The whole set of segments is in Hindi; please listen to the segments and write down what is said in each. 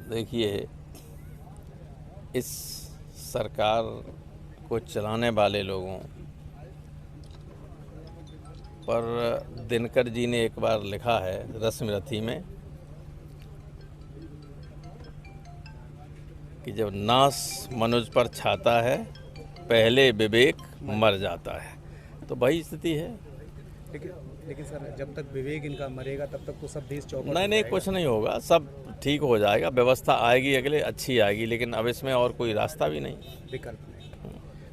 देखिए, इस सरकार को चलाने वाले लोगों पर दिनकर जी ने एक बार लिखा है रस्म रथी में कि जब नाश मनुज पर छाता है पहले विवेक मर जाता है। तो वही स्थिति है। लेकिन सर, जब तक विवेक इनका मरेगा तब तक तो सब देश चौपट नहीं, कुछ नहीं होगा, सब ठीक हो जाएगा, व्यवस्था आएगी अगले अच्छी आएगी, लेकिन अब इसमें और कोई रास्ता भी नहीं, विकल्प नहीं।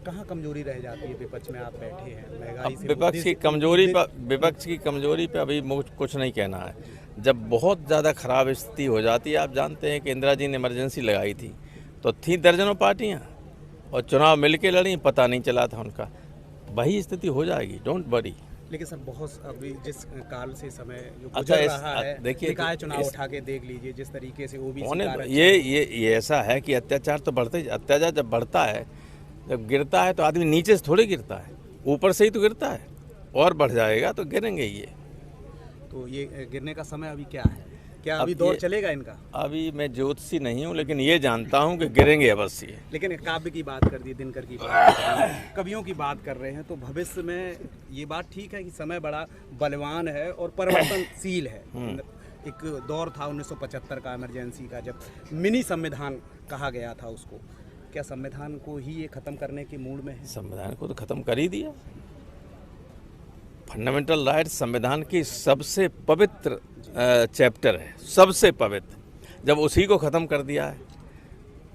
कहाँ कमजोरी रह जाती है? विपक्ष में आप बैठे हैं, महंगाई से विपक्ष की कमजोरी पे अभी कुछ नहीं कहना है। जब बहुत ज़्यादा खराब स्थिति हो जाती है, आप जानते हैं कि इंदिरा जी ने इमरजेंसी लगाई थी तो थी दर्जनों पार्टियाँ और चुनाव मिलके लड़ी, पता नहीं चला था उनका। वही स्थिति हो जाएगी, डोंट वरी। लेकिन सर, बहुत अभी जिस काल से समय जो अच्छा, गुजर रहा है, देखिए चुनाव उठा के देख लीजिए जिस तरीके से ओबीसी ये ऐसा है कि अत्याचार तो अत्याचार जब बढ़ता है, जब गिरता है तो आदमी नीचे से थोड़े गिरता है, ऊपर से ही तो गिरता है, और बढ़ जाएगा तो गिरेंगे ये। तो ये गिरने का समय अभी क्या है? क्या अभी दौर चलेगा इनका? अभी मैं ज्योतिषी नहीं हूँ, लेकिन ये जानता हूँ कि गिरेंगे अवश्य। लेकिन काव्य की बात कर दी, दिनकर की बात कर रहे हैं, कवियों की बात कर रहे हैं, तो भविष्य में ये बात ठीक है कि समय बड़ा बलवान है और परिवर्तनशील है। एक दौर था 1975 का, इमरजेंसी का, जब मिनी संविधान कहा गया था उसको। क्या संविधान को ही ये खत्म करने के मूड में है? संविधान को तो खत्म कर ही दिया। फंडामेंटल राइट संविधान की सबसे पवित्र चैप्टर है, सबसे पवित्र। जब उसी को ख़त्म कर दिया है,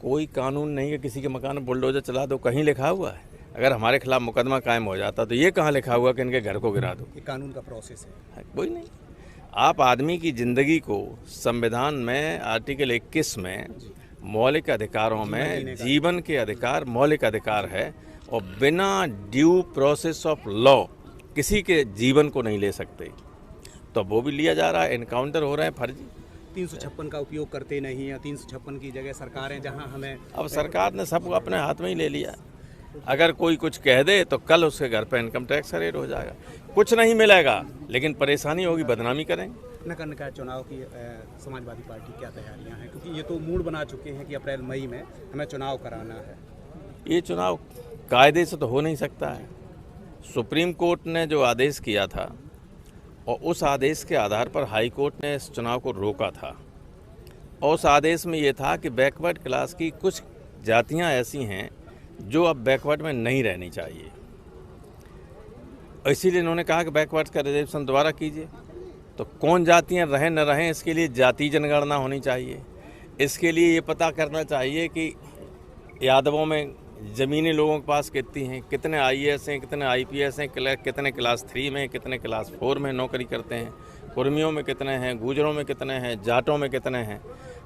कोई कानून नहीं है किसी के मकान में बुलडोजर चला दो, कहीं लिखा हुआ है? अगर हमारे खिलाफ मुकदमा कायम हो जाता तो ये कहाँ लिखा हुआ कि इनके घर को गिरा दो? ये कानून का प्रोसेस है, कोई नहीं। आप आदमी की ज़िंदगी को संविधान में आर्टिकल 21 में मौलिक अधिकारों में जीवन के अधिकार मौलिक अधिकार है, और बिना ड्यू प्रोसेस ऑफ लॉ किसी के जीवन को नहीं ले सकते। तो वो भी लिया जा रहा है, एनकाउंटर हो रहे हैं फर्जी। 356 का उपयोग करते नहीं है, 356 की जगह सरकारें जहां हमें, अब सरकार ने सब अपने हाथ में ही ले लिया। अगर कोई कुछ कह दे तो कल उसके घर पे इनकम टैक्स रेट हो जाएगा। कुछ नहीं मिलेगा, लेकिन परेशानी होगी, बदनामी करेंगे। नगर निकाय चुनाव की समाजवादी पार्टी क्या तैयारियां हैं? क्योंकि ये तो मूड बना चुके हैं कि अप्रैल मई में हमें चुनाव कराना है। ये चुनाव कायदे से तो हो नहीं सकता है। सुप्रीम कोर्ट ने जो आदेश किया था और उस आदेश के आधार पर हाई कोर्ट ने इस चुनाव को रोका था, और उस आदेश में ये था कि बैकवर्ड क्लास की कुछ जातियां ऐसी हैं जो अब बैकवर्ड में नहीं रहनी चाहिए, इसीलिए इन्होंने कहा कि बैकवर्ड का रिजर्वेशन दोबारा कीजिए। तो कौन जातियां रहें न रहें, इसके लिए जाति जनगणना होनी चाहिए। इसके लिए ये पता करना चाहिए कि यादवों में ज़मीनी लोगों के पास कितनी हैं, कितने IAS हैं, कितने IPS हैं, कितने क्लास 3 में, कितने क्लास 4 में नौकरी करते हैं, कुर्मियों में कितने हैं, गुजरों में कितने हैं, जाटों में कितने हैं।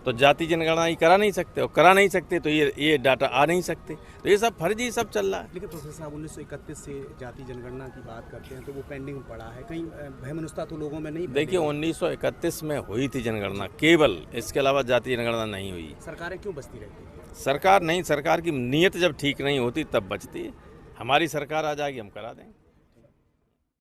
तो जाति जनगणना ये करा नहीं सकते, और करा नहीं सकते तो ये डाटा आ नहीं सकते। तो ये सब फर्जी सब चल रहा है। लेकिन प्रोफेसर साहब, 1931 से जाति जनगणना की बात करते हैं तो वो पेंडिंग पड़ा है, कहीं भयमनुष्यता तो लोगों में नहीं? देखिए, 1931 में हुई थी जनगणना केवल, इसके अलावा जाति जनगणना नहीं हुई। सरकारें क्यों बचती रहती हैं? सरकार की नीयत जब ठीक नहीं होती तब बचती है। हमारी सरकार आ जाएगी, हम करा देंगे।